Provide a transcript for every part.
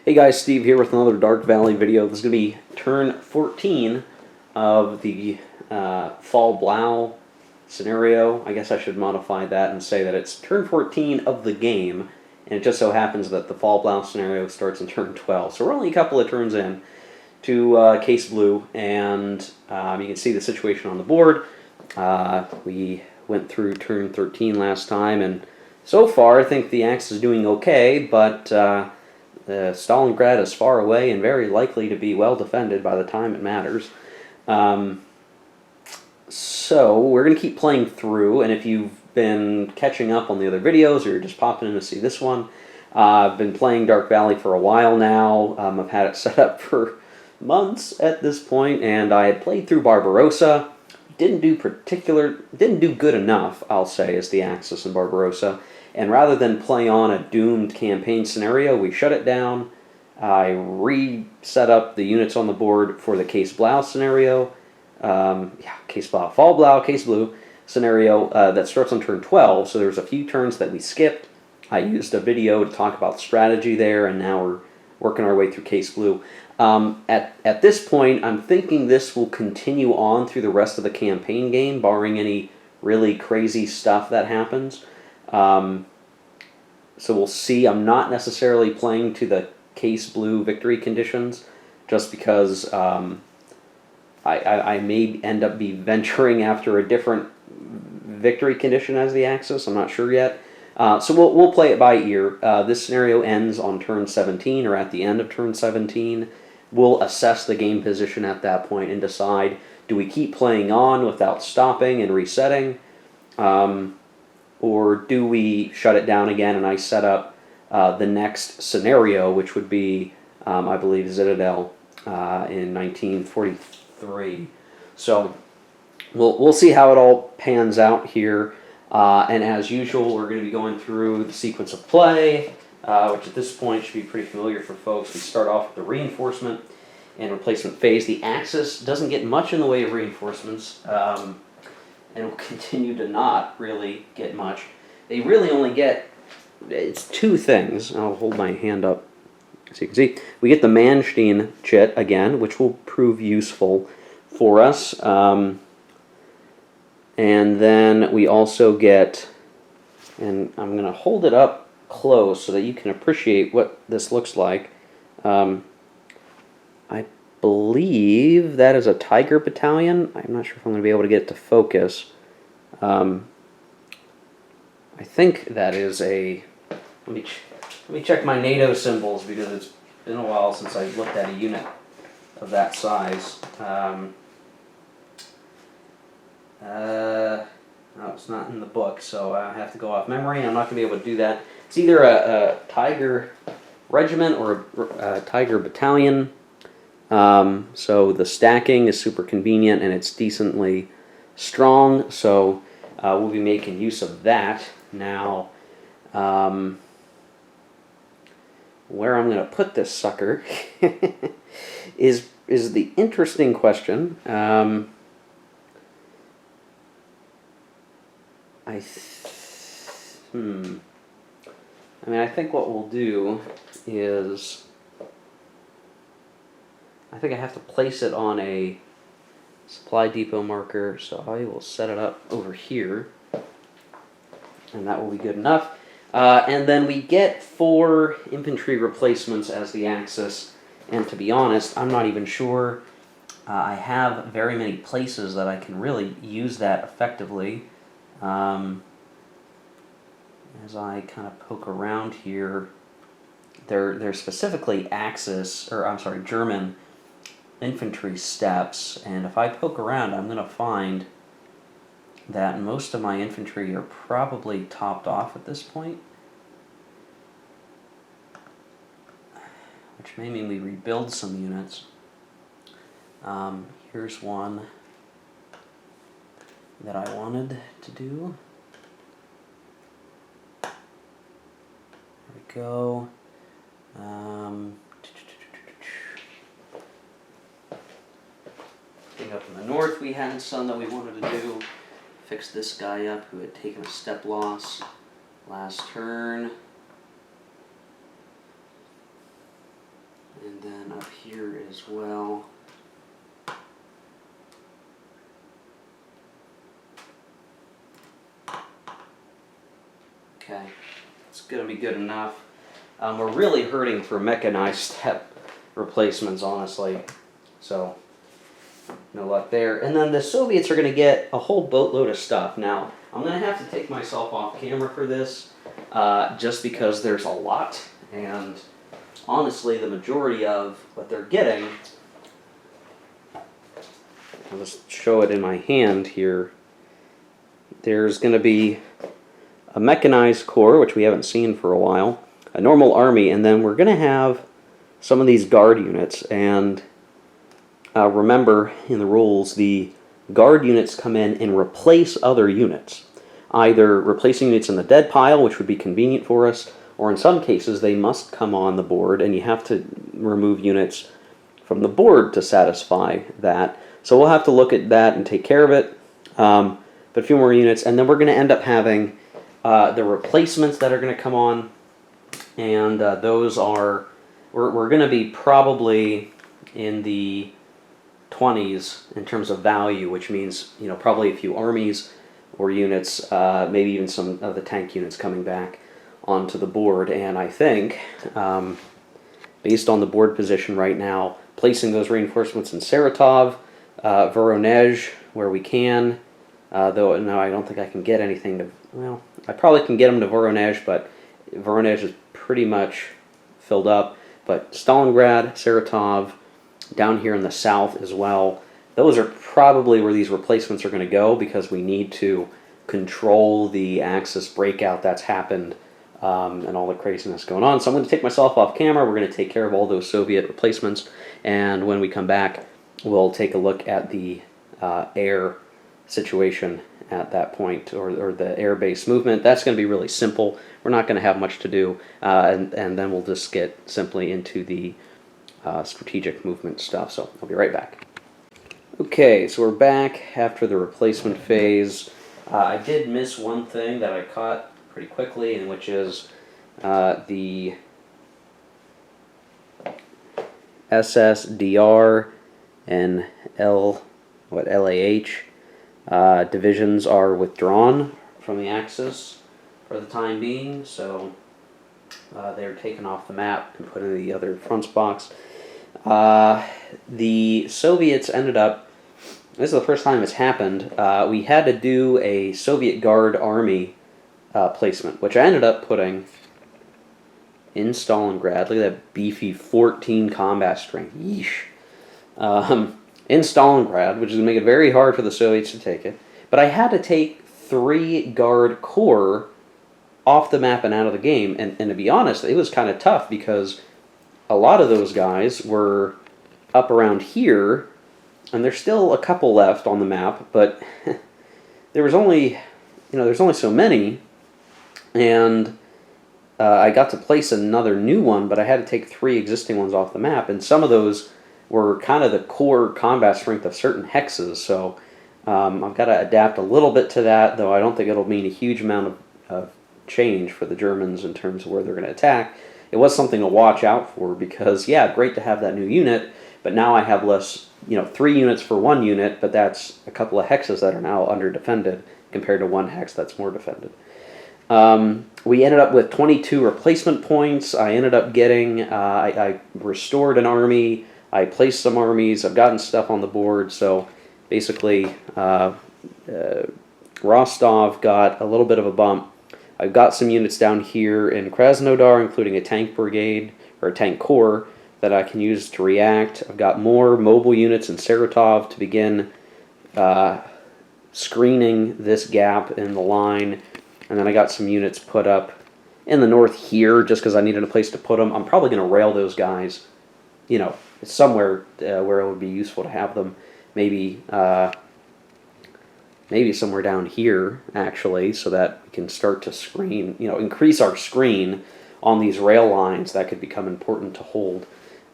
Hey guys, Steve here with another Dark Valley video. This is going to be turn 14 of the Fall Blau scenario. I guess I should modify that and say that it's turn 14 of the game, and it just so happens that the Fall Blau scenario starts in turn 12. So we're only a couple of turns in to Case Blue, and you can see the situation on the board. We went through turn 13 last time, and so far I think the Axe is doing okay, but Stalingrad is far away and very likely to be well defended by the time it matters. So we're going to keep playing through, and if you've been catching up on the other videos or you're just popping in to see this one, I've been playing Dark Valley for a while now. I've had it set up for months at this point, and I had played through Barbarossa. Didn't do good enough, I'll say, as the Axis in Barbarossa. And rather than play on a doomed campaign scenario, we shut it down. I reset up the units on the board for the Case Blau scenario. Case Blau, Fall Blau, Case Blue scenario that starts on turn 12. So there's a few turns that we skipped. I used a video to talk about strategy there, and now we're working our way through Case Blue. At this point, I'm thinking this will continue on through the rest of the campaign game, barring any really crazy stuff that happens. So we'll see. I'm not necessarily playing to the Case Blue victory conditions, just because I may end up venturing after a different victory condition as the Axis. I'm not sure yet. So we'll play it by ear. This scenario ends on turn 17 or at the end of turn 17. We'll assess the game position at that point and decide, do we keep playing on without stopping and resetting? Or do we shut it down again and I set up the next scenario, which would be, I believe, Citadel in 1943. So we'll see how it all pans out here. And as usual, we're going to be going through the sequence of play, which at this point should be pretty familiar for folks. We start off with the reinforcement and replacement phase. The Axis doesn't get much in the way of reinforcements, and will continue to not really get much. They really only get, it's two things. I'll hold my hand up so you can see. We get the Manstein chit again, which will prove useful for us. And then we also get, and I'm going to hold it up close so that you can appreciate what this looks like. I believe that is a Tiger Battalion. I'm not sure if I'm going to be able to get it to focus. I think that is a... Let me check my NATO symbols, because it's been a while since I looked at a unit of that size. No, it's not in the book, so I have to go off memory. I'm not going to be able to do that. It's either a Tiger Regiment or a Tiger Battalion. So the stacking is super convenient and it's decently strong, so we'll be making use of that. Now, where I'm going to put this sucker is the interesting question. I mean, I think what we'll do is, I think I have to place it on a supply depot marker, so I will set it up over here, and that will be good enough. And then we get 4 infantry replacements as the Axis, and to be honest, I'm not even sure I have very many places that I can really use that effectively. As I kind of poke around here, they're specifically Axis, or I'm sorry, German infantry steps, and if I poke around, I'm going to find that most of my infantry are probably topped off at this point, which may mean we rebuild some units. Here's one that I wanted to do. There we go. Up in the north, we had some that we wanted to do. Fix this guy up who had taken a step loss last turn. And then up here as well. Okay, it's going to be good enough. We're really hurting for mechanized step replacements, honestly. So, no luck there. And then the Soviets are going to get a whole boatload of stuff. Now, I'm going to have to take myself off camera for this, just because there's a lot. And honestly, the majority of what they're getting, I'll just show it in my hand here. There's going to be a mechanized corps, which we haven't seen for a while, a normal army, and then we're going to have some of these guard units. And remember, in the rules, the guard units come in and replace other units, either replacing units in the dead pile, which would be convenient for us, or in some cases they must come on the board, and you have to remove units from the board to satisfy that. So we'll have to look at that and take care of it. But a few more units, and then we're going to end up having the replacements that are going to come on, and those are, we're going to be probably in the 20s in terms of value, which means, you know, probably a few armies or units, maybe even some of the tank units coming back onto the board. And I think, based on the board position right now, placing those reinforcements in Saratov, Voronezh, where we can, though no, I don't think I can get anything to, well, I probably can get them to Voronezh, but Voronezh is pretty much filled up. But Stalingrad, Saratov, down here in the south as well, those are probably where these replacements are going to go, because we need to control the Axis breakout that's happened, and all the craziness going on. So I'm going to take myself off camera. We're going to take care of all those Soviet replacements, and when we come back, we'll take a look at the air situation at that point, or the air-based movement. That's going to be really simple. We're not going to have much to do, and then we'll just get simply into the strategic movement stuff. So I'll be right back. Okay, so we're back after the replacement phase. I did miss one thing that I caught pretty quickly, and which is the SSDR and LAH divisions are withdrawn from the Axis for the time being, so they're taken off the map and put in the other fronts box. The Soviets ended up, this is the first time it's happened, we had to do a Soviet Guard Army placement, which I ended up putting in Stalingrad. Look at that beefy 14 combat strength. Yeesh. In Stalingrad, which is going to make it very hard for the Soviets to take it. But I had to take 3 Guard Corps off the map and out of the game. And to be honest, it was kind of tough, because a lot of those guys were up around here, and there's still a couple left on the map, but there was only, there's only so many, and I got to place another new one, but I had to take 3 existing ones off the map, and some of those were kind of the core combat strength of certain hexes, so I've got to adapt a little bit to that, though I don't think it'll mean a huge amount of change for the Germans in terms of where they're going to attack. It was something to watch out for, because, yeah, great to have that new unit, but now I have less, 3 units for 1 unit, but that's a couple of hexes that are now under-defended compared to 1 hex that's more defended. We ended up with 22 replacement points. I ended up getting, I restored an army, I placed some armies, I've gotten stuff on the board, so basically Rostov got a little bit of a bump. I've got some units down here in Krasnodar, including a tank brigade, or a tank corps, that I can use to react. I've got more mobile units in Saratov to begin screening this gap in the line. And then I got some units put up in the north here, just because I needed a place to put them. I'm probably going to rail those guys, somewhere where it would be useful to have them. Maybe somewhere down here, actually, so that we can start to screen, increase our screen on these rail lines. That could become important to hold.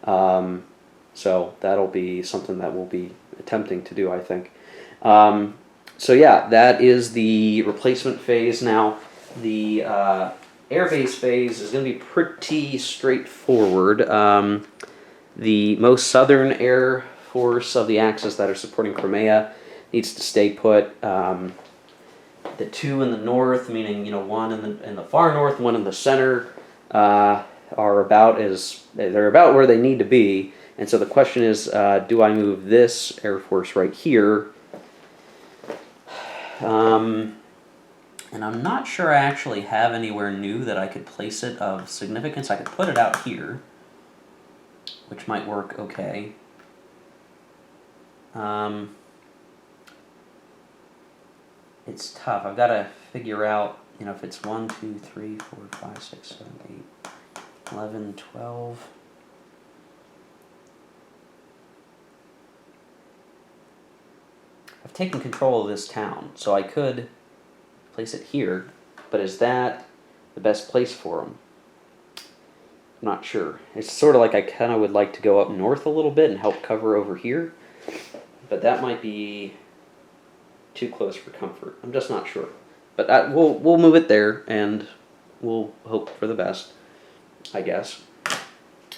So that'll be something that we'll be attempting to do, I think. So yeah, that is the replacement phase. Now, the airbase phase is going to be pretty straightforward. The most southern air force of the Axis that are supporting Crimea needs to stay put. The two in the north, meaning one in the far north, one in the center, are about where they need to be. And so the question is, do I move this air force right here? And I'm not sure I actually have anywhere new that I could place it of significance. I could put it out here, which might work okay. It's tough. I've got to figure out, if it's 1, 2, 3, 4, 5, 6, 7, 8, 11, 12. I've taken control of this town, so I could place it here, but is that the best place for them? I'm not sure. It's sort of like I kind of would like to go up north a little bit and help cover over here, but that might be too close for comfort. I'm just not sure. But we'll move it there, and we'll hope for the best, I guess.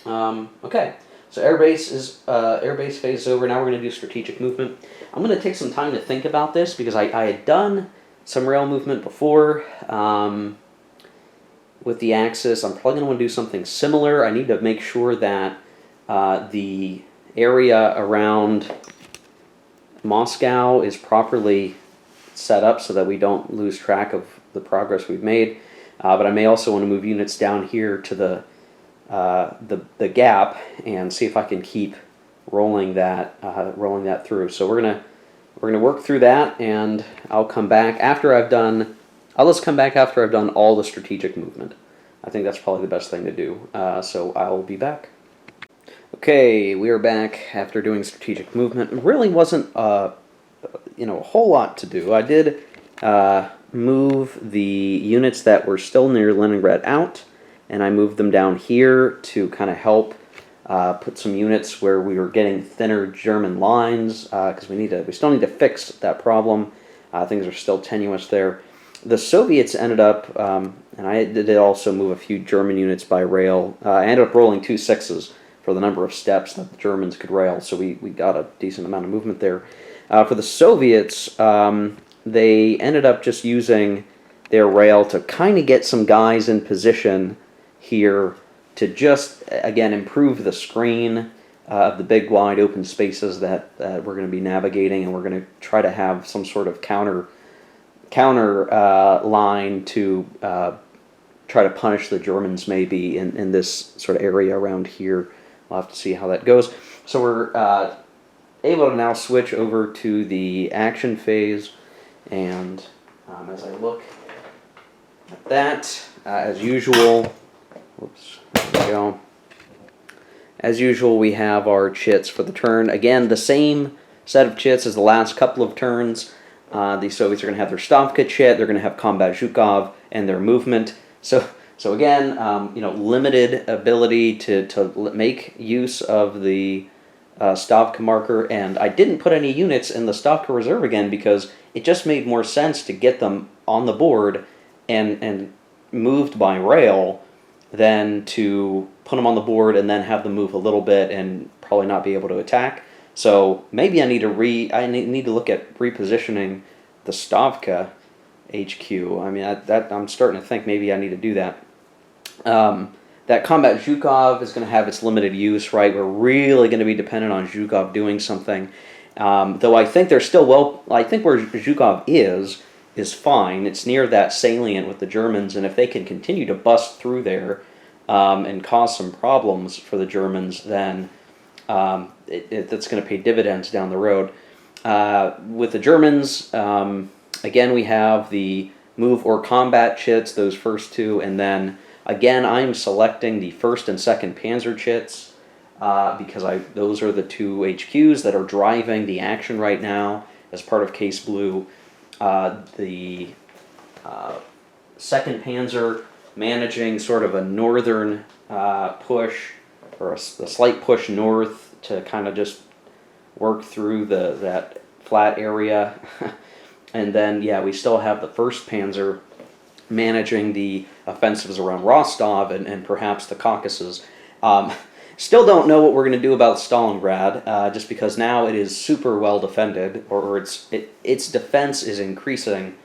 Okay, so airbase phase is over. Now we're going to do strategic movement. I'm going to take some time to think about this because I had done some rail movement before with the Axis. I'm probably going to want to do something similar. I need to make sure that the area around Moscow is properly set up so that we don't lose track of the progress we've made. But I may also want to move units down here to the gap and see if I can keep rolling that through. So we're gonna work through that, and I'll come back after I've done. I'll just come back after I've done all the strategic movement. I think that's probably the best thing to do. So I'll be back. Okay, we are back after doing strategic movement. It really wasn't a whole lot to do. I did move the units that were still near Leningrad out, and I moved them down here to kind of help put some units where we were getting thinner German lines because we still need to fix that problem. Things are still tenuous there. The Soviets ended up, and I did also move a few German units by rail. I ended up rolling 2 6s for the number of steps that the Germans could rail, so we got a decent amount of movement there. For the Soviets, they ended up just using their rail to kind of get some guys in position here to just, again, improve the screen of the big wide open spaces that we're going to be navigating, and we're going to try to have some sort of counter line to try to punish the Germans maybe in this sort of area around here. We'll have to see how that goes. So we're able to now switch over to the action phase, and as I look at that, as usual, there we go. As usual, we have our chits for the turn. Again, the same set of chits as the last couple of turns. The Soviets are going to have their Stavka chit, they're going to have Combat Zhukov, and their movement. So again, limited ability to make use of the Stavka marker, and I didn't put any units in the Stavka reserve again because it just made more sense to get them on the board and moved by rail than to put them on the board and then have them move a little bit and probably not be able to attack. So maybe I need to look at repositioning the Stavka HQ. I mean, I'm starting to think maybe I need to do that. That Combat Zhukov is going to have its limited use, right? We're really going to be dependent on Zhukov doing something. Though I think I think where Zhukov is fine. It's near that salient with the Germans, and if they can continue to bust through there and cause some problems for the Germans, then that's going to pay dividends down the road. With the Germans, again, we have the move or combat chits, those first two, and then again, I'm selecting the 1st and 2nd Panzer chits because those are the 2 HQs that are driving the action right now as part of Case Blue. The 2nd Panzer managing sort of a northern push, or a slight push north to kind of just work through that flat area. And then, yeah, we still have the 1st Panzer managing the offensives around Rostov and perhaps the Caucasus. Still don't know what we're going to do about Stalingrad, just because now it is super well defended, or its defense is increasing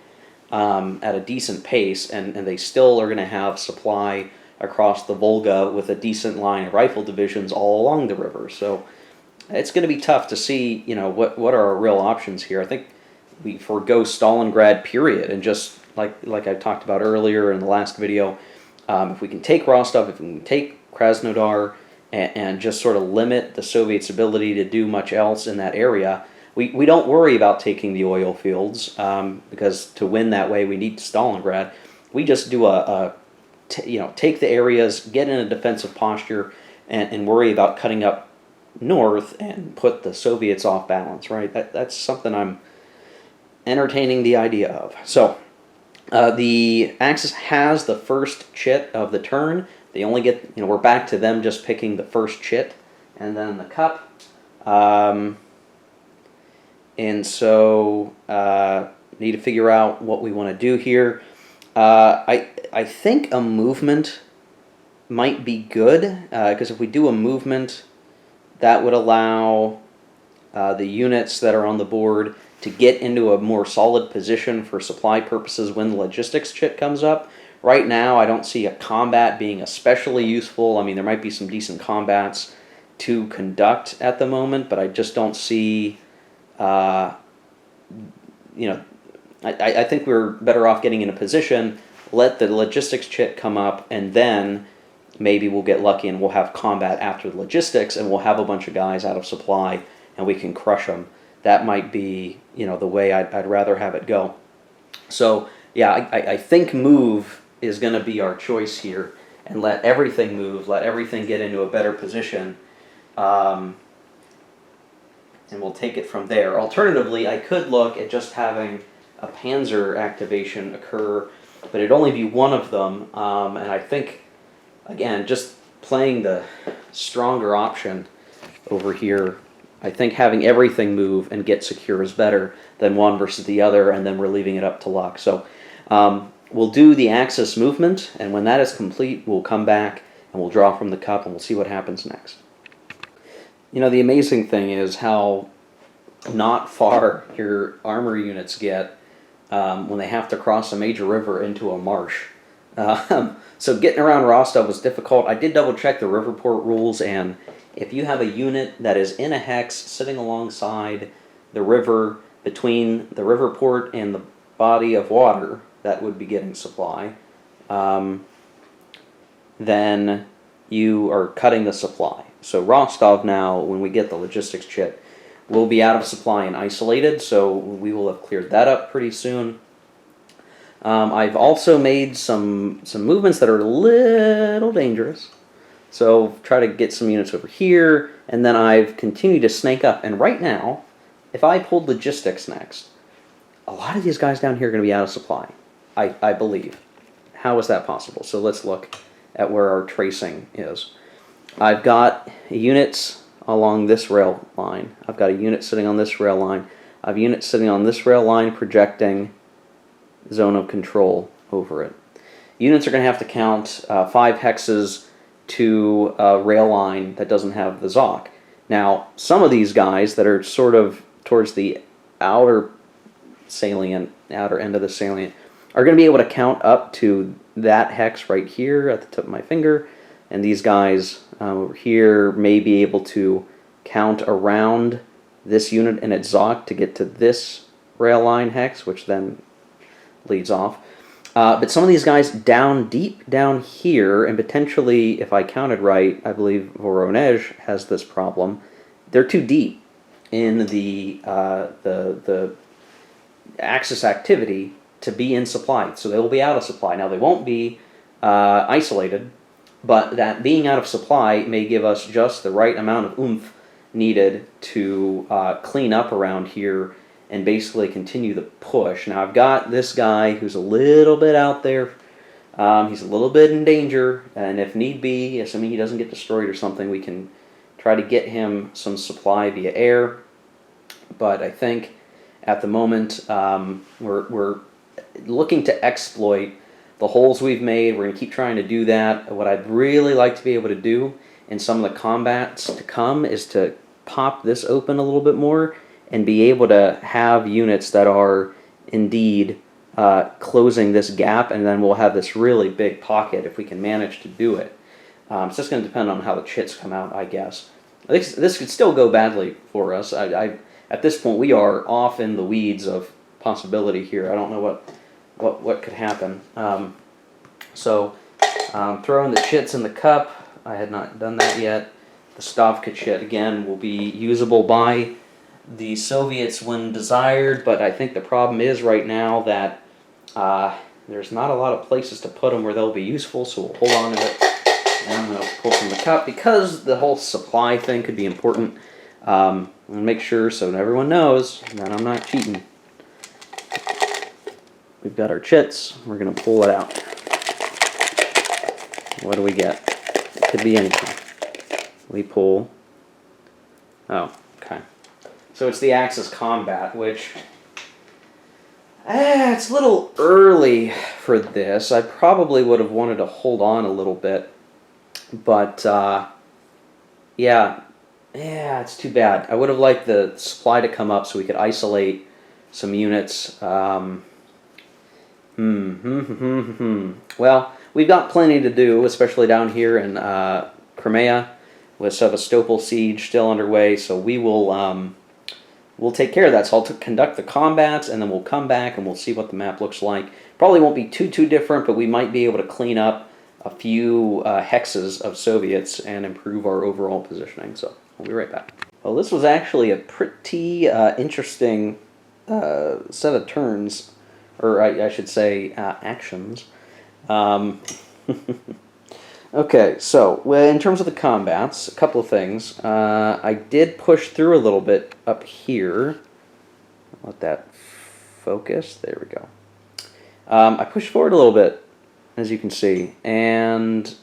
at a decent pace, and they still are going to have supply across the Volga with a decent line of rifle divisions all along the river. So it's going to be tough to see, what are our real options here. I think we forego Stalingrad, period, and just like I talked about earlier in the last video, if we can take Rostov, if we can take Krasnodar, and just sort of limit the Soviets' ability to do much else in that area, we don't worry about taking the oil fields, because to win that way we need Stalingrad. We just do take the areas, get in a defensive posture, and worry about cutting up north and put the Soviets off balance, right? That's something I'm entertaining the idea of. So the Axis has the first chit of the turn. They only get, we're back to them just picking the first chit and then the cup. And so need to figure out what we want to do here. I think a movement might be good, because if we do a movement, that would allow the units that are on the board to get into a more solid position for supply purposes when the logistics chit comes up. Right now, I don't see a combat being especially useful. I mean, there might be some decent combats to conduct at the moment, but I just don't see, I think we're better off getting in a position, let the logistics chit come up, and then maybe we'll get lucky and we'll have combat after the logistics, and we'll have a bunch of guys out of supply, and we can crush them. That might be, the way I'd rather have it go. So, yeah, I think move is going to be our choice here, and let everything move, let everything get into a better position, and we'll take it from there. Alternatively, I could look at just having a Panzer activation occur, but it'd only be one of them, and I think, again, just playing the stronger option over here, I think having everything move and get secure is better than one versus the other, and then we're leaving it up to luck. So we'll do the Axis movement, and when that is complete, we'll come back and we'll draw from the cup, and we'll see what happens next. The amazing thing is how not far your armor units get when they have to cross a major river into a marsh. So getting around Rostov was difficult. I did double check the river port rules, and if you have a unit that is in a hex sitting alongside the river between the river port and the body of water that would be getting supply, then you are cutting the supply. So Rostov now, when we get the logistics chit, will be out of supply and isolated, so we will have cleared that up pretty soon. I've also made some movements that are a little dangerous. So try to get some units over here, and then I've continued to snake up. And right now, if I pulled logistics next, a lot of these guys down here are going to be out of supply, I believe. How is that possible? So let's look at where our tracing is. I've got units along this rail line. I've got a unit sitting on this rail line. I have units sitting on this rail line projecting zone of control over it. Units are going to have to count 5 hexes to a rail line that doesn't have the ZOC. Now, some of these guys that are sort of towards the outer end of the salient, are going to be able to count up to that hex right here at the tip of my finger, and these guys over here may be able to count around this unit and its ZOC to get to this rail line hex, which then leads off. But some of these guys deep down here, and potentially, if I counted right, I believe Voronezh has this problem. They're too deep in the Axis activity to be in supply, so they will be out of supply. Now, they won't be isolated, but that being out of supply may give us just the right amount of oomph needed to clean up around here and basically continue the push. Now, I've got this guy who's a little bit out there. He's a little bit in danger, and if need be, assuming he doesn't get destroyed or something, we can try to get him some supply via air. But I think at the moment we're looking to exploit the holes we've made. We're going to keep trying to do that. What I'd really like to be able to do in some of the combats to come is to pop this open a little bit more and be able to have units that are indeed closing this gap, and then we'll have this really big pocket if we can manage to do it. So it's going to depend on how the chits come out, I guess. This could still go badly for us. At this point, we are off in the weeds of possibility here. I don't know what could happen. Throwing the chits in the cup. I had not done that yet. The Stavka chit, again, will be usable by the Soviets when desired, but I think the problem is right now that there's not a lot of places to put them where they'll be useful, so we'll hold on to it. And I'm going to pull from the cup because the whole supply thing could be important. I'm going to make sure so everyone knows that I'm not cheating. We've got our chits. We're going to pull it out. What do we get? It could be anything. We pull. Oh, okay. So it's the Axis Combat, which it's a little early for this. I probably would have wanted to hold on a little bit, but yeah, it's too bad. I would have liked the supply to come up so we could isolate some units. Well, we've got plenty to do, especially down here in Crimea, with Sevastopol siege still underway. So we will we'll take care of that. So I'll conduct the combats, and then we'll come back and we'll see what the map looks like. Probably won't be too different, but we might be able to clean up a few hexes of Soviets and improve our overall positioning. So we'll be right back. Well, this was actually a pretty interesting set of turns, or I should say actions. Okay, so in terms of the combats, a couple of things. I did push through a little bit up here. Let that focus. There we go. I pushed forward a little bit, as you can see, and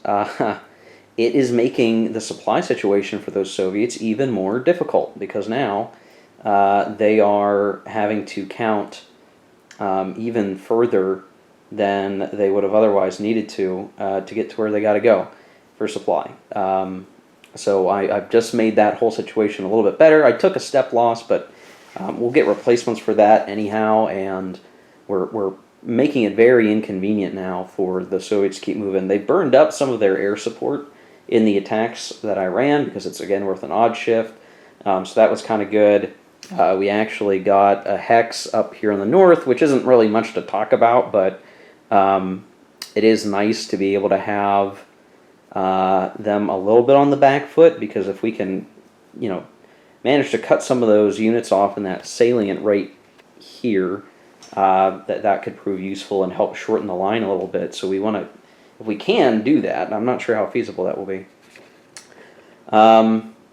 it is making the supply situation for those Soviets even more difficult, because now they are having to count even further than they would have otherwise needed to get to where they got to go for supply. So I've just made that whole situation a little bit better. I took a step loss, but we'll get replacements for that anyhow, and we're making it very inconvenient now for the Soviets to keep moving. They burned up some of their air support in the attacks that I ran, because it's, again, worth an odd shift. So that was kind of good. We actually got a hex up here in the north, which isn't really much to talk about, but it is nice to be able to have them a little bit on the back foot, because if we can, manage to cut some of those units off in that salient right here, that could prove useful and help shorten the line a little bit. So we want to, if we can, do that. I'm not sure how feasible that will be.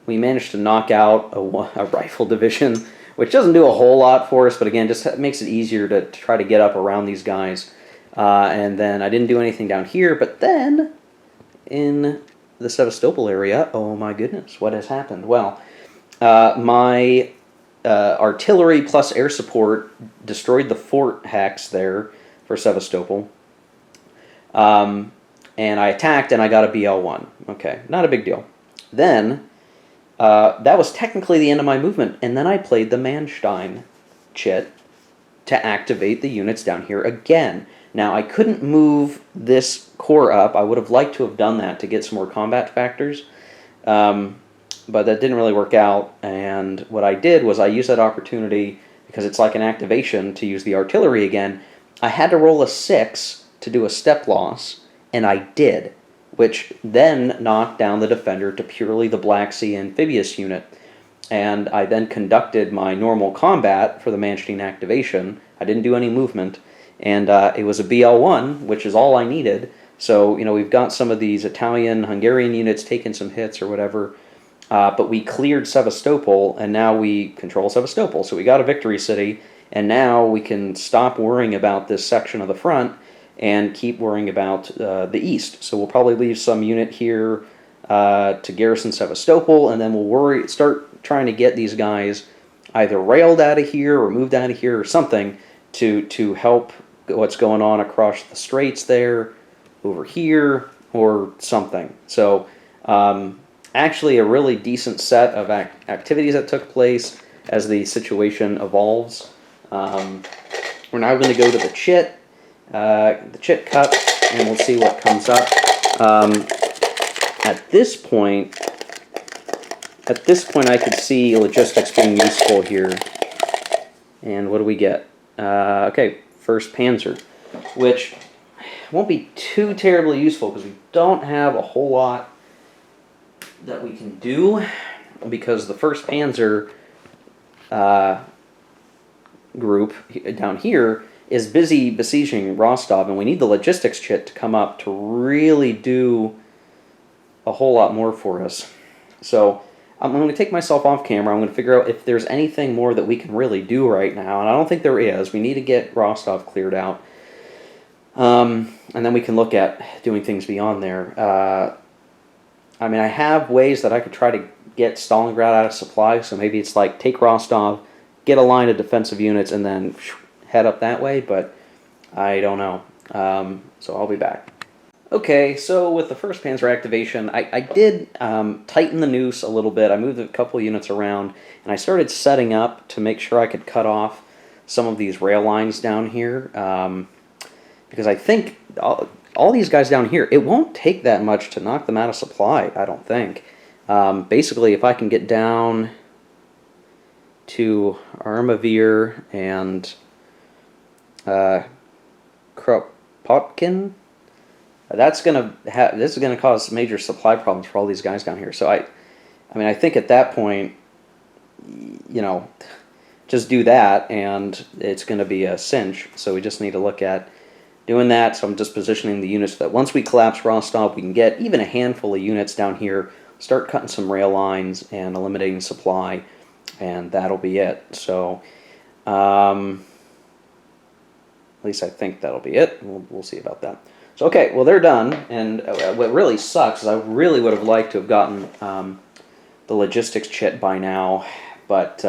We managed to knock out a rifle division, which doesn't do a whole lot for us, but again, just makes it easier to try to get up around these guys. And then I didn't do anything down here, but then in the Sevastopol area, oh my goodness, what has happened? Well, my artillery plus air support destroyed the fort hex there for Sevastopol. And I attacked and I got a BL1. Okay, not a big deal. Then, that was technically the end of my movement, and then I played the Manstein chit to activate the units down here again. Now, I couldn't move this core up. I would have liked to have done that to get some more combat factors, but that didn't really work out, and what I did was I used that opportunity, because it's like an activation, to use the artillery again. I had to roll a 6 to do a step loss, and I did, which then knocked down the defender to purely the Black Sea amphibious unit. And I then conducted my normal combat for the Manstein activation. I didn't do any movement, and it was a BL1, which is all I needed. So, we've got some of these Italian, Hungarian units taking some hits or whatever, but we cleared Sevastopol, and now we control Sevastopol. So we got a victory city, and now we can stop worrying about this section of the front and keep worrying about the east. So we'll probably leave some unit here to garrison Sevastopol, and then we'll start trying to get these guys either railed out of here or moved out of here or something to help what's going on across the straits there, over here, or something. So actually a really decent set of activities that took place as the situation evolves. We're now going to go to the chit cup, and we'll see what comes up. At this point, I could see logistics being useful here. And what do we get? Okay, first Panzer, which won't be too terribly useful because we don't have a whole lot that we can do, because the first Panzer group down here is busy besieging Rostov, and we need the logistics chit to come up to really do a whole lot more for us. So I'm going to take myself off camera. I'm going to figure out if there's anything more that we can really do right now, and I don't think there is. We need to get Rostov cleared out, and then we can look at doing things beyond there. I mean, I have ways that I could try to get Stalingrad out of supply, so maybe it's like take Rostov, get a line of defensive units, and then head up that way, but I don't know. So I'll be back. Okay, so with the first Panzer activation, I did tighten the noose a little bit. I moved a couple units around, and I started setting up to make sure I could cut off some of these rail lines down here, because I think all these guys down here, it won't take that much to knock them out of supply, I don't think. Basically, if I can get down to Armavir and Kropotkin, this is gonna cause major supply problems for all these guys down here. So I mean, I think at that point, you know, just do that, and it's gonna be a cinch. So we just need to look at doing that. So I'm just positioning the units so that once we collapse Rostov, we can get even a handful of units down here, start cutting some rail lines and eliminating supply, and that'll be it. So at least I think that'll be it. We'll see about that. So okay, well, they're done, and what really sucks is I really would have liked to have gotten the logistics chit by now, but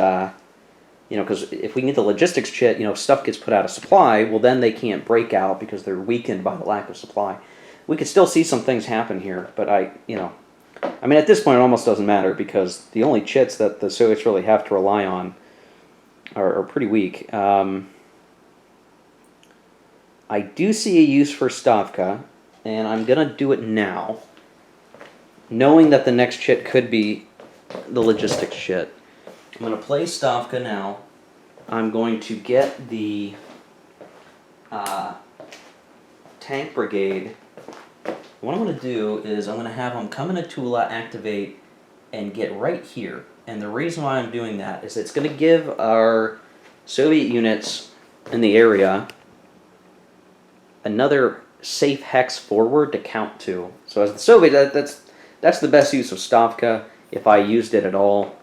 you know, because if we can get the logistics chit, you know, stuff gets put out of supply, well, then they can't break out because they're weakened by the lack of supply. We could still see some things happen here, but I mean, at this point, it almost doesn't matter, because the only chits that the Soviets really have to rely on are pretty weak. I do see a use for Stavka, and I'm going to do it now, knowing that the next chit could be the logistics chit. I'm going to play Stavka now. I'm going to get the tank brigade. What I'm going to do is I'm going to have them come into Tula, activate, and get right here. And the reason why I'm doing that is it's going to give our Soviet units in the area another safe hex forward to count to. So as the Soviet, that's the best use of Stavka, if I used it at all.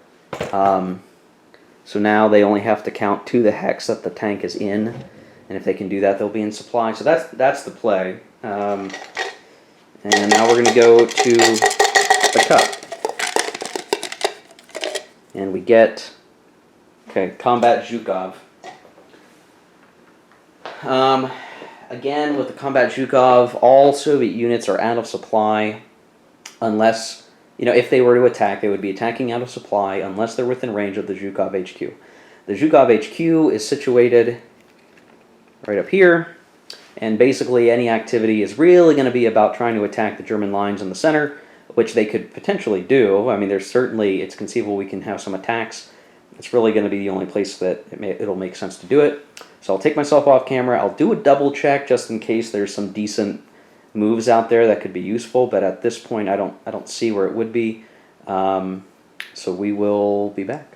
So now they only have to count to the hex that the tank is in, and if they can do that, they'll be in supply. So that's the play. And now we're going to go to the cup, and we get combat Zhukov. Again, with the combat Zhukov, all Soviet units are out of supply unless, if they were to attack, they would be attacking out of supply unless they're within range of the Zhukov HQ. The Zhukov HQ is situated right up here, and basically any activity is really going to be about trying to attack the German lines in the center, which they could potentially do. I mean, it's conceivable we can have some attacks. It's really going to be the only place that it'll make sense to do it. So I'll take myself off camera. I'll do a double check just in case there's some decent moves out there that could be useful, but at this point I don't see where it would be. So we will be back.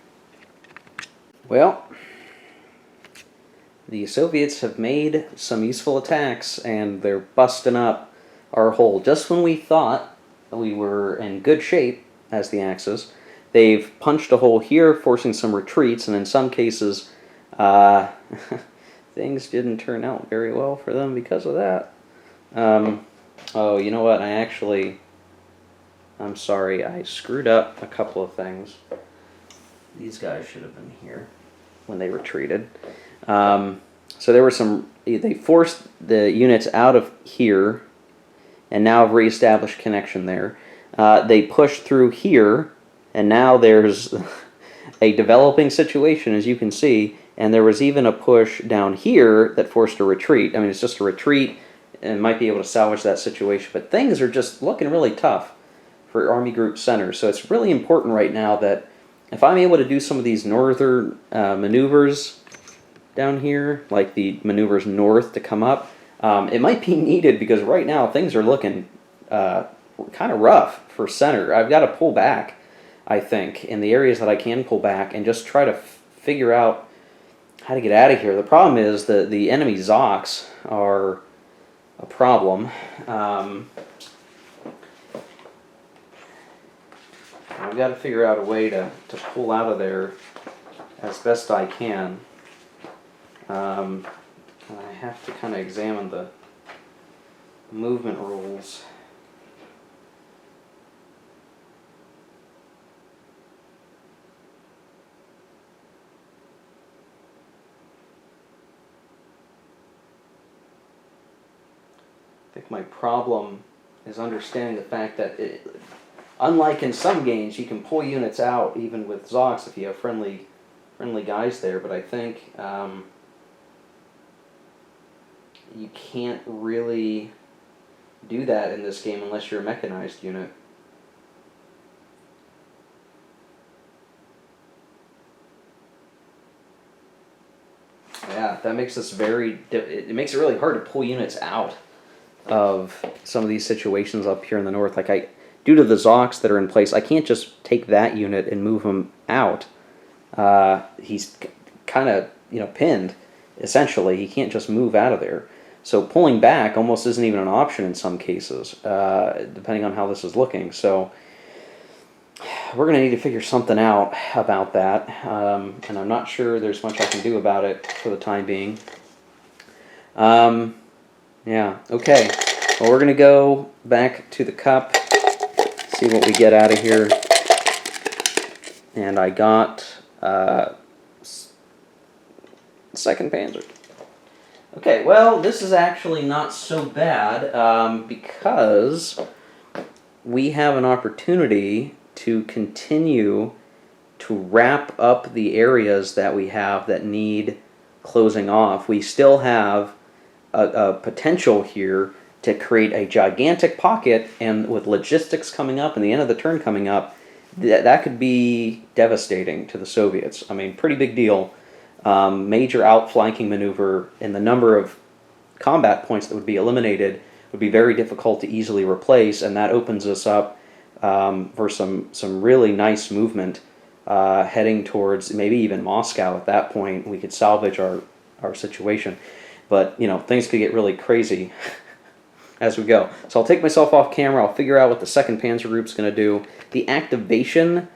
Well, the Soviets have made some useful attacks, and they're busting up our hole. Just when we thought we were in good shape as the Axis, they've punched a hole here, forcing some retreats, and in some cases things didn't turn out very well for them because of that. Oh, you know what? I'm sorry, I screwed up a couple of things. These guys should have been here when they retreated. So there were they forced the units out of here, and now have reestablished connection there. They pushed through here, and now there's a developing situation, as you can see, and there was even a push down here that forced a retreat. I mean, it's just a retreat, and might be able to salvage that situation, but things are just looking really tough for Army Group Center. So it's really important right now that if I'm able to do some of these northern maneuvers down here, like the maneuvers north to come up, it might be needed because right now things are looking kind of rough for center. I've got to pull back, I think, in the areas that I can pull back and just try to figure out how to get out of here. The problem is that the enemy Zocs are a problem. I've got to figure out a way to pull out of there as best I can. I have to kind of examine the movement rules. I think my problem is understanding the fact that unlike in some games, you can pull units out even with Zocs if you have friendly guys there, but I think you can't really do that in this game unless you're a mechanized unit. Yeah, that makes this it makes it really hard to pull units out of some of these situations up here in the north. Like due to the Zocs that are in place, I can't just take that unit and move him out. He's kind of pinned. Essentially, he can't just move out of there. So pulling back almost isn't even an option in some cases, depending on how this is looking. So we're going to need to figure something out about that, and I'm not sure there's much I can do about it for the time being. Yeah, okay. Well, we're going to go back to the cup, see what we get out of here. And I got 2nd Panzer. Okay, well, this is actually not so bad because we have an opportunity to continue to wrap up the areas that we have that need closing off. We still have a potential here to create a gigantic pocket, and with logistics coming up and the end of the turn coming up, that could be devastating to the Soviets. I mean, pretty big deal. Major outflanking maneuver, and the number of combat points that would be eliminated would be very difficult to easily replace, and that opens us up for some really nice movement heading towards maybe even Moscow. At that point, we could salvage our situation. But, things could get really crazy as we go. So I'll take myself off camera. I'll figure out what the 2nd Panzer Group's going to do. The activation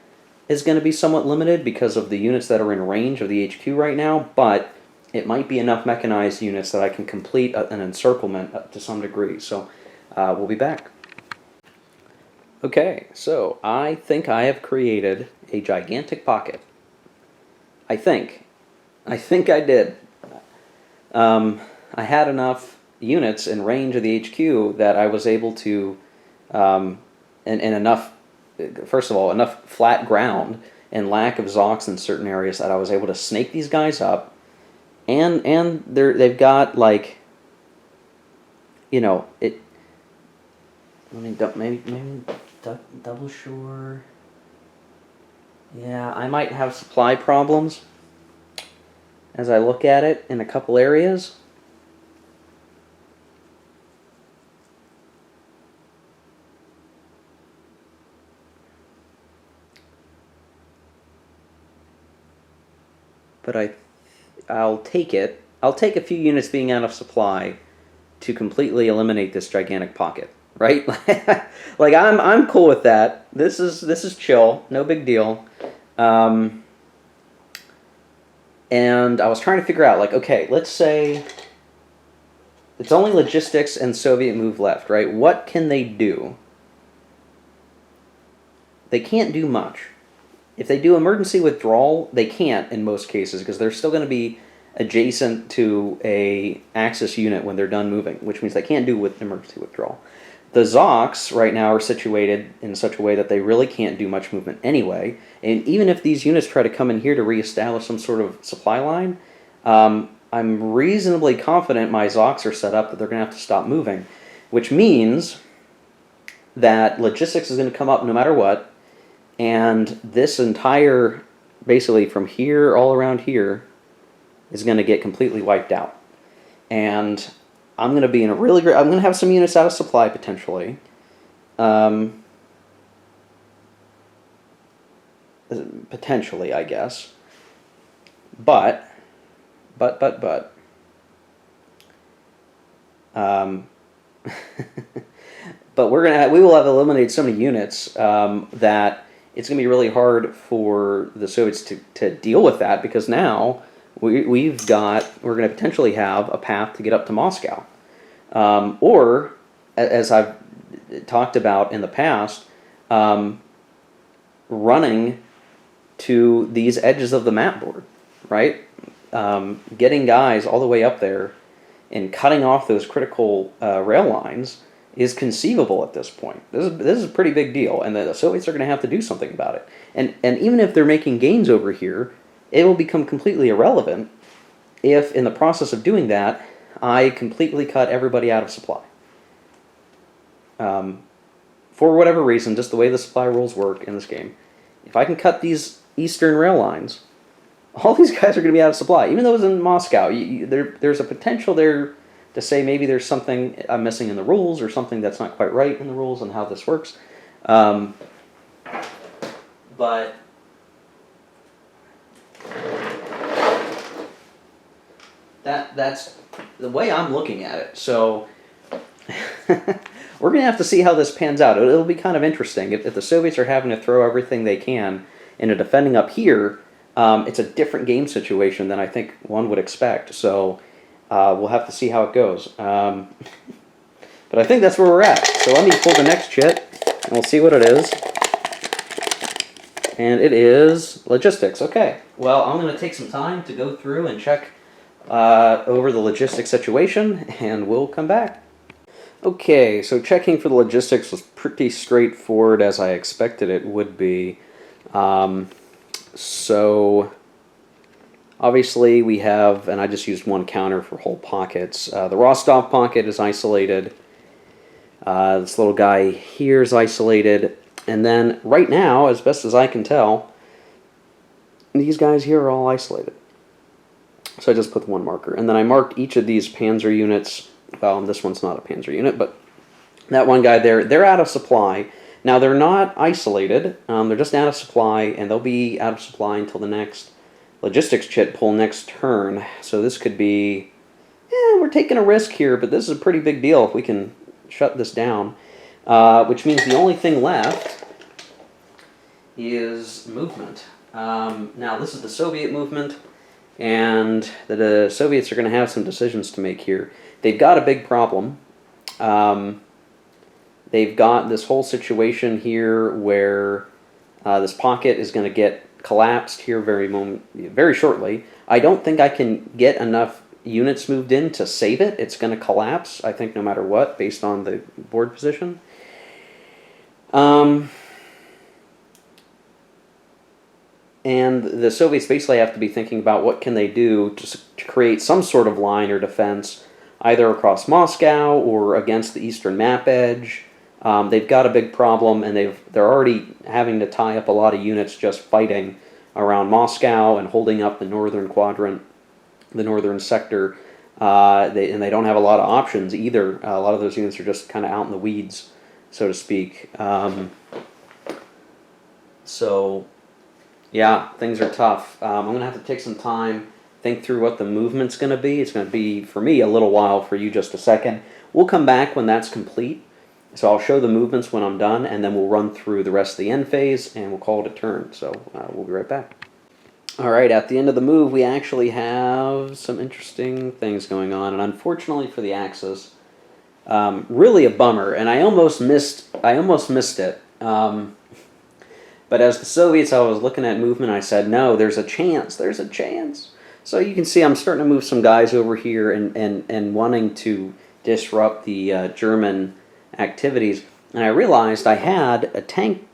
is going to be somewhat limited because of the units that are in range of the HQ right now, but it might be enough mechanized units that I can complete an encirclement to some degree. So we'll be back. Okay, so I think I have created a gigantic pocket. I think I did. I had enough units in range of the HQ that I was able to, and enough, first of all, enough flat ground and lack of Zocs in certain areas that I was able to snake these guys up, and they've got like, it. Maybe double shore. Yeah, I might have supply problems as I look at it in a couple areas. But I'll take it. I'll take a few units being out of supply to completely eliminate this gigantic pocket, right? Like I'm cool with that. This is chill, no big deal. And I was trying to figure out, like, okay, let's say it's only logistics and Soviet move left, right? What can they do? They can't do much. If they do emergency withdrawal, they can't in most cases because they're still going to be adjacent to a Axis unit when they're done moving, which means they can't do with emergency withdrawal. The Zocs right now are situated in such a way that they really can't do much movement anyway. And even if these units try to come in here to reestablish some sort of supply line, I'm reasonably confident my Zocs are set up that they're going to have to stop moving, which means that logistics is going to come up no matter what, and this entire, basically from here all around here, is going to get completely wiped out. And I'm going to be in a really great... I'm going to have some units out of supply, potentially. Potentially, I guess. But... but we will have eliminated so many units that it's going to be really hard for the Soviets to deal with that, because now we're going to potentially have a path to get up to Moscow. Or, as I've talked about in the past, running to these edges of the map board, right? Getting guys all the way up there and cutting off those critical rail lines is conceivable at this point. This is a pretty big deal, and the Soviets are going to have to do something about it. And even if they're making gains over here, it will become completely irrelevant if, in the process of doing that, I completely cut everybody out of supply. For whatever reason, just the way the supply rules work in this game, if I can cut these eastern rail lines, all these guys are going to be out of supply. Even those in Moscow, there's a potential there to say maybe there's something I'm missing in the rules, or something that's not quite right in the rules and how this works. But that's the way I'm looking at it. So we're going to have to see how this pans out. It'll be kind of interesting. If the Soviets are having to throw everything they can into defending up here, it's a different game situation than I think one would expect. So we'll have to see how it goes. But I think that's where we're at. So let me pull the next chit, and we'll see what it is. And it is logistics. Okay. Well, I'm going to take some time to go through and check over the logistics situation, and we'll come back. Okay, so checking for the logistics was pretty straightforward, as I expected it would be. So obviously we have, and I just used one counter for whole pockets. The Rostov pocket is isolated. This little guy here is isolated. And then right now, as best as I can tell, these guys here are all isolated. So I just put one marker. And then I marked each of these panzer units. Well, this one's not a panzer unit, but that one guy there, they're out of supply. Now, they're not isolated. They're just out of supply, and they'll be out of supply until the next logistics chit pull next turn. So this could be, we're taking a risk here, but this is a pretty big deal if we can shut this down. Which means the only thing left is movement. Now, this is the Soviet movement, and the Soviets are going to have some decisions to make here. They've got a big problem. They've got this whole situation here where this pocket is going to get collapsed here very shortly. I don't think I can get enough units moved in to save it. It's going to collapse, I think, no matter what, based on the board position. And the Soviets basically have to be thinking about what can they do to create some sort of line or defense, either across Moscow or against the eastern map edge. They've got a big problem, and they're already having to tie up a lot of units just fighting around Moscow and holding up the northern quadrant, the northern sector. And they don't have a lot of options either. A lot of those units are just kind of out in the weeds, so to speak. So, yeah, things are tough. I'm going to have to take some time, think through what the movement's going to be. It's going to be, for me, a little while, for you just a second. We'll come back when that's complete. So I'll show the movements when I'm done, and then we'll run through the rest of the end phase, and we'll call it a turn. So we'll be right back. All right, at the end of the move, we actually have some interesting things going on, and unfortunately for the Axis, really a bummer. And I almost missed it. But as the Soviets, I was looking at movement, I said, no, there's a chance. There's a chance. So you can see I'm starting to move some guys over here and wanting to disrupt the German activities. And I realized I had a tank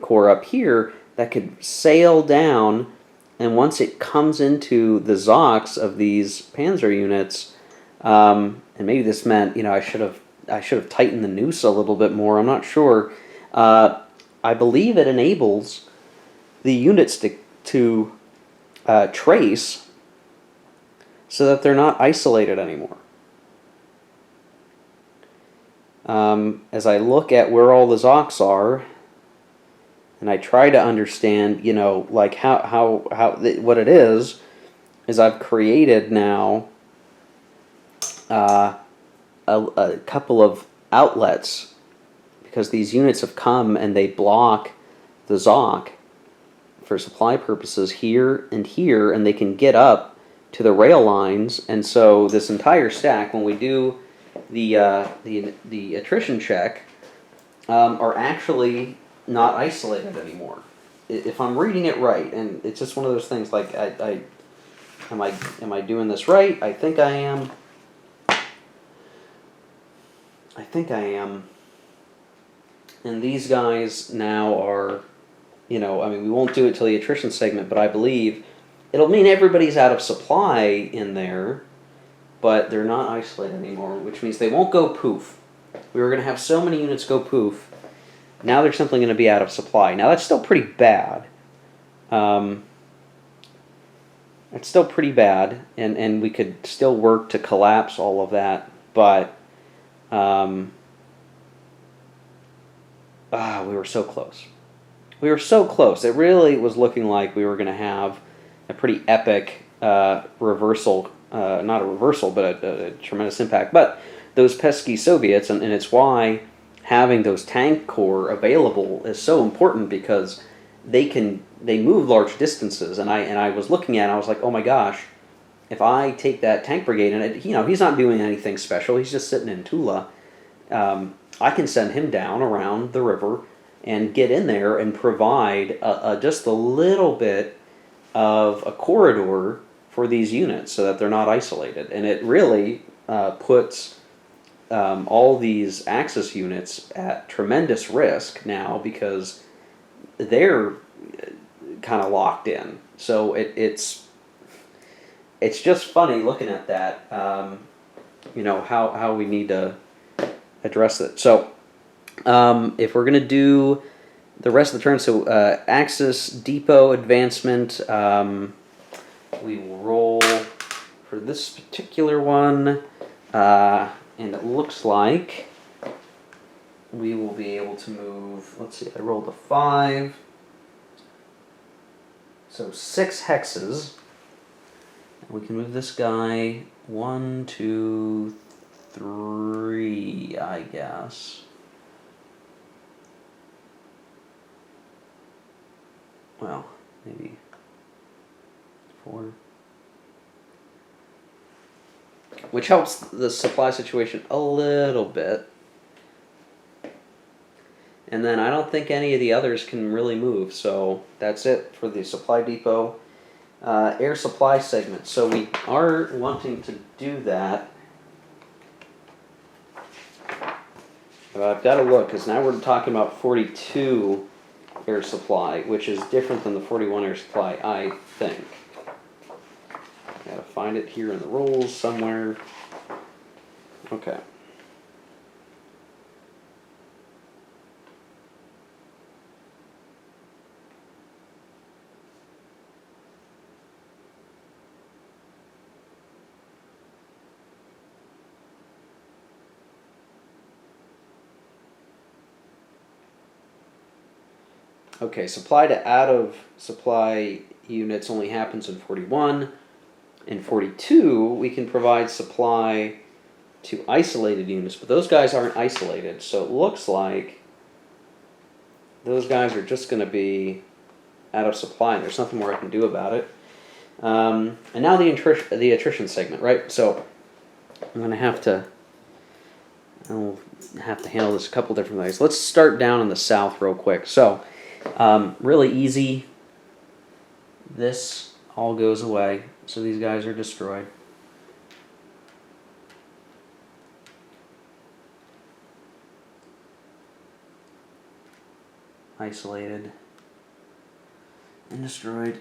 core up here that could sail down, and once it comes into the ZOCs of these Panzer units, and maybe this meant, I should have tightened the noose a little bit more. I'm not sure. I believe it enables the units to trace so that they're not isolated anymore. As I look at where all the ZOCs are, and I try to understand, like what it is I've created now a couple of outlets, because these units have come and they block the ZOC for supply purposes here, and they can get up to the rail lines. And so this entire stack, when we do the attrition check, are actually not isolated anymore, if I'm reading it right. And it's just one of those things, like, am I doing this right? I think I am. And these guys now are, we won't do it till the attrition segment, but I believe it'll mean everybody's out of supply in there, but they're not isolated anymore, which means they won't go poof. We were going to have so many units go poof. Now they're simply going to be out of supply. Now that's still pretty bad. It's still pretty bad, and we could still work to collapse all of that, but we were so close. We were so close. It really was looking like we were going to have a pretty epic reversal, not a reversal, but a tremendous impact. But those pesky Soviets, and it's why having those tank corps available is so important, because they move large distances. And I was looking at it, I was like, oh my gosh, if I take that tank brigade, and he's not doing anything special, he's just sitting in Tula, I can send him down around the river and get in there and provide just a little bit of a corridor for these units so that they're not isolated. And it really puts all these Axis units at tremendous risk now, because they're kind of locked in. So it's just funny looking at that, how we need to address it. So if we're going to do the rest of the turn, so Axis depot advancement, we will roll for this particular one, and it looks like we will be able to move, let's see, I rolled a 5, so 6 hexes. We can move this guy 1, 2, 3, I guess. Well, maybe 4. Which helps the supply situation a little bit. And then I don't think any of the others can really move, so that's it for the supply depot. Air supply segment. So we are wanting to do that. I've got to look, because now we're talking about 42 air supply, which is different than the 41 air supply, I think. Gotta find it here in the rules somewhere. Okay. Okay, supply to out of supply units only happens in 41. In 42, we can provide supply to isolated units, but those guys aren't isolated, so it looks like those guys are just going to be out of supply, and there's nothing more I can do about it. And now the attrition segment, right? So I'm going to have to handle this a couple different ways. Let's start down in the south real quick. So really easy. This all goes away, so these guys are destroyed. isolated and destroyed.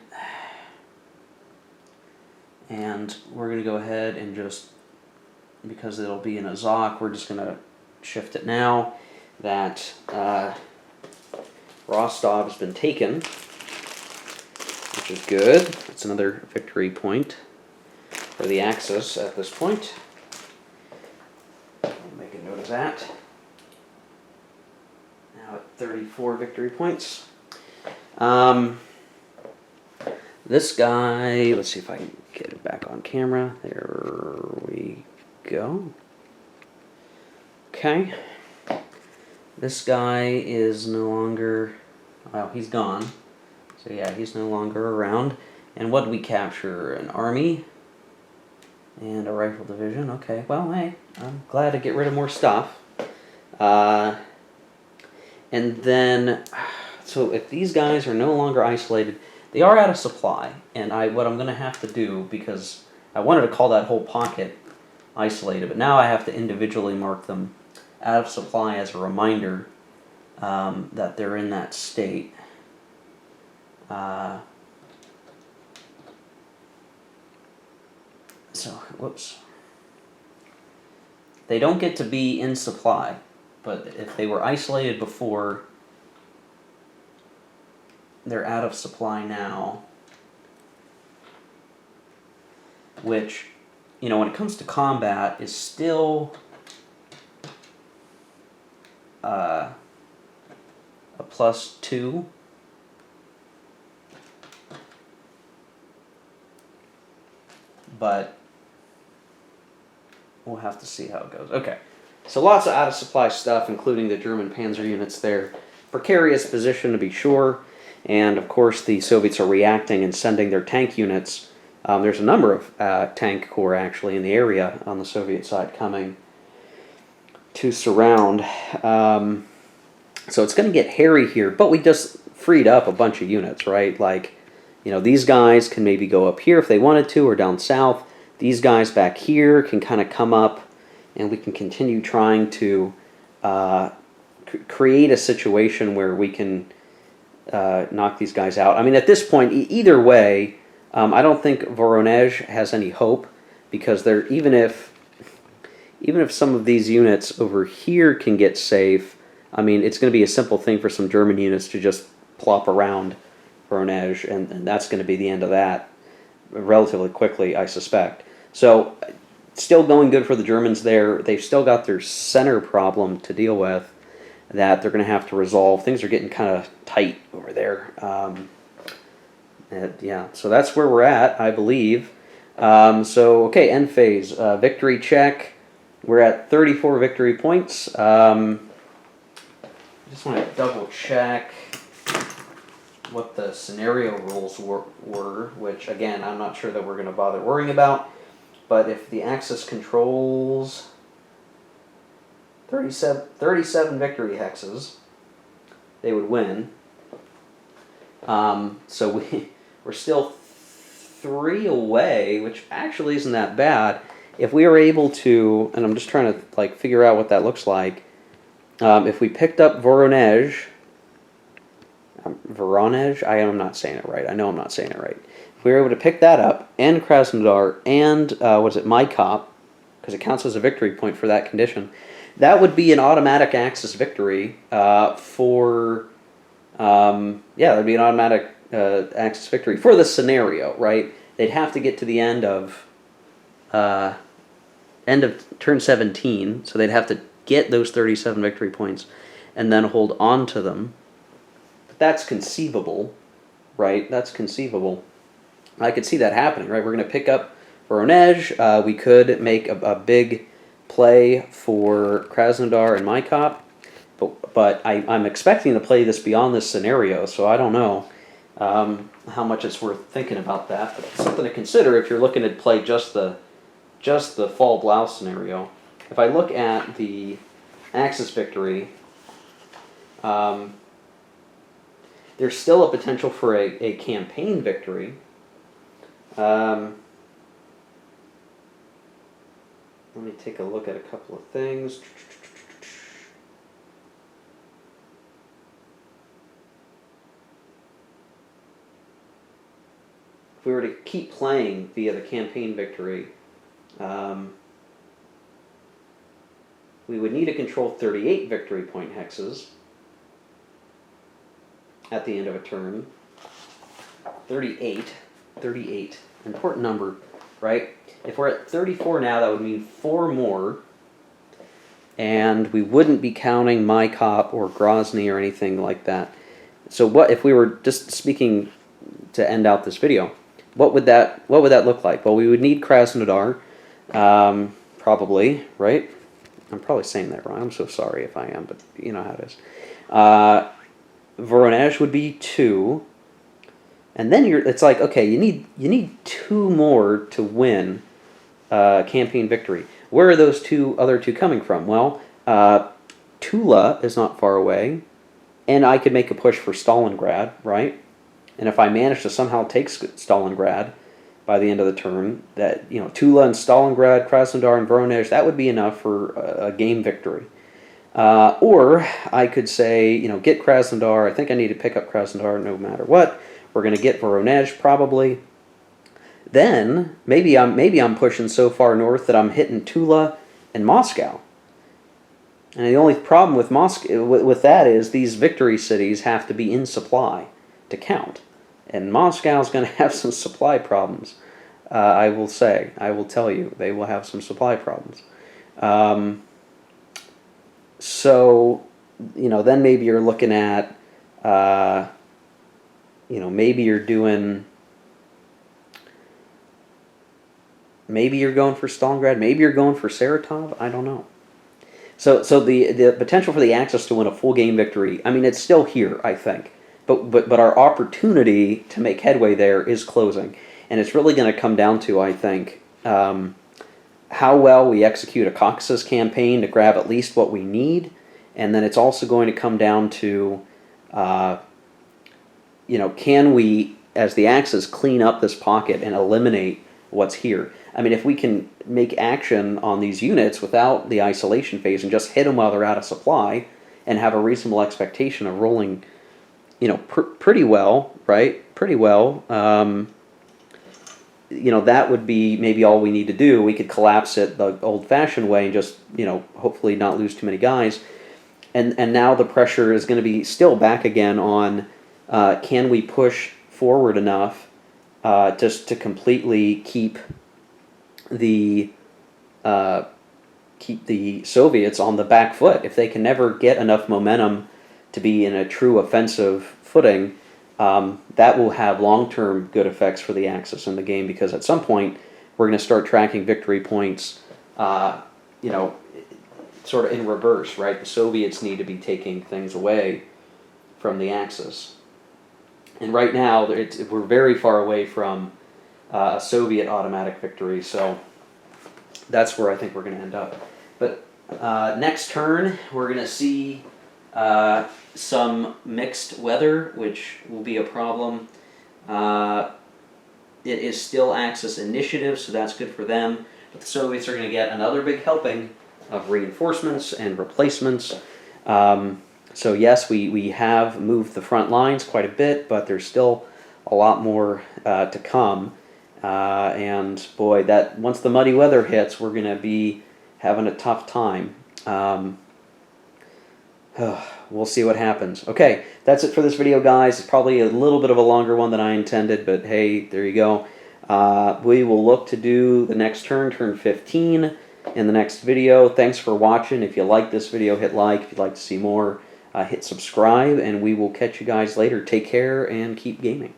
And we're going to go ahead and just, because it'll be in a Zoc, we're just going to shift it now that Rostov has been taken, which is good. That's another victory point for the Axis at this point. I'll make a note of that. Now at 34 victory points. This guy, let's see if I can get it back on camera. There we go. Okay. This guy is no longer, well, he's gone. So yeah, he's no longer around. And what did we capture? An army and a rifle division. Okay, well, hey, I'm glad to get rid of more stuff. And then, so if these guys are no longer isolated, they are out of supply. And what I'm going to have to do, because I wanted to call that whole pocket isolated, but now I have to individually mark them out of supply as a reminder that they're in that state. So, whoops. They don't get to be in supply, but if they were isolated before, they're out of supply now. Which, you know, when it comes to combat, is still a +2. But we'll have to see how it goes. Okay, so lots of out-of-supply stuff, including the German Panzer units there. Precarious position, to be sure. And, of course, the Soviets are reacting and sending their tank units. There's a number of tank corps, actually, in the area on the Soviet side coming to surround. So it's going to get hairy here, but we just freed up a bunch of units, right? Like, you know, these guys can maybe go up here if they wanted to, or down south. These guys back here can kind of come up, and we can continue trying to create a situation where we can knock these guys out. I mean, at this point, either way, I don't think Voronezh has any hope, because they're even if some of these units over here can get safe, I mean, it's going to be a simple thing for some German units to just plop around Voronezh, and that's going to be the end of that relatively quickly, I suspect. So, still going good for the Germans there. They've still got their center problem to deal with that they're going to have to resolve. Things are getting kind of tight over there. Yeah, so that's where we're at, I believe. So, okay, end phase. Victory check. We're at 34 victory points. I just want to double check what the scenario rules were, which, again, I'm not sure that we're going to bother worrying about. But if the Axis controls 37 victory hexes, they would win. So we're still 3 away, which actually isn't that bad. If we were able to, and I'm just trying to like figure out what that looks like, if we picked up Voronezh, I am not saying it right. I know I'm not saying it right. If we were able to pick that up, and Krasnodar, and Maikop, because it counts as a victory point for that condition, that would be an automatic Axis victory for, yeah, that would be an automatic Axis victory for the scenario, right? They'd have to get to the end of turn 17, so they'd have to get those 37 victory points and then hold on to them. But that's conceivable, right? That's conceivable. I could see that happening, right? We're going to pick up Voronezh. We could make a big play for Krasnodar and Maikop, but I'm expecting to play this beyond this scenario, so I don't know how much it's worth thinking about that. But it's something to consider if you're looking to play just the Fall Blau scenario. If I look at the Axis victory, there's still a potential for a campaign victory. Let me take a look at a couple of things. if we were to keep playing via the campaign victory, we would need to control 38 victory point hexes at the end of a turn. 38. Important number, right? If we're at 34 now, that would mean 4 more. And we wouldn't be counting Mykop or Grozny or anything like that. So what if we were just speaking to end out this video? What would that look like? Well, we would need Krasnodar, probably, right? I'm probably saying that wrong. I'm so sorry if I am, but you know how it is. Voronezh would be 2, and then it's like, okay, you need 2 more to win campaign victory. Where are those other two coming from? Well, Tula is not far away, and I could make a push for Stalingrad, right? And if I manage to somehow take Stalingrad by the end of the turn, that, you know, Tula and Stalingrad, Krasnodar and Voronezh, that would be enough for a game victory. Or I could say, you know, get Krasnodar. I think I need to pick up Krasnodar no matter what. We're going to get Voronezh probably. Then maybe I'm pushing so far north that I'm hitting Tula and Moscow. And the only problem with with that is these victory cities have to be in supply to count. And Moscow's going to have some supply problems. I will tell you, they will have some supply problems. So, you know, then maybe you're looking at, you know, maybe you're going for Stalingrad, maybe you're going for Saratov, I don't know. So the potential for the Axis to win a full game victory, I mean, it's still here, I think. But our opportunity to make headway there is closing. And it's really going to come down to, I think, how well we execute a Caucasus campaign to grab at least what we need. And then it's also going to come down to, you know, can we, as the Axis, clean up this pocket and eliminate what's here? I mean, if we can make action on these units without the isolation phase and just hit them while they're out of supply and have a reasonable expectation of rolling, you know, pretty well, right? Pretty well. You know, that would be maybe all we need to do. We could collapse it the old-fashioned way and just, you know, hopefully not lose too many guys. And now the pressure is going to be still back again on can we push forward enough just to completely keep the Soviets on the back foot. If they can never get enough momentum to be in a true offensive footing, that will have long-term good effects for the Axis in the game, because at some point we're going to start tracking victory points, you know, sort of in reverse, right? The Soviets need to be taking things away from the Axis. And right now, we're very far away from a Soviet automatic victory, so that's where I think we're going to end up. But next turn, we're going to see some mixed weather, which will be a problem. It is still Axis initiative, so that's good for them. But the Soviets are going to get another big helping of reinforcements and replacements. So yes, we have moved the front lines quite a bit, but there's still a lot more to come. And boy, that once the muddy weather hits, we're going to be having a tough time. We'll see what happens. Okay, that's it for this video, guys. It's probably a little bit of a longer one than I intended, but hey, there you go. We will look to do the next turn 15, in the next video. Thanks for watching. If you like this video, hit like. If you'd like to see more, hit subscribe, and we will catch you guys later. Take care and keep gaming.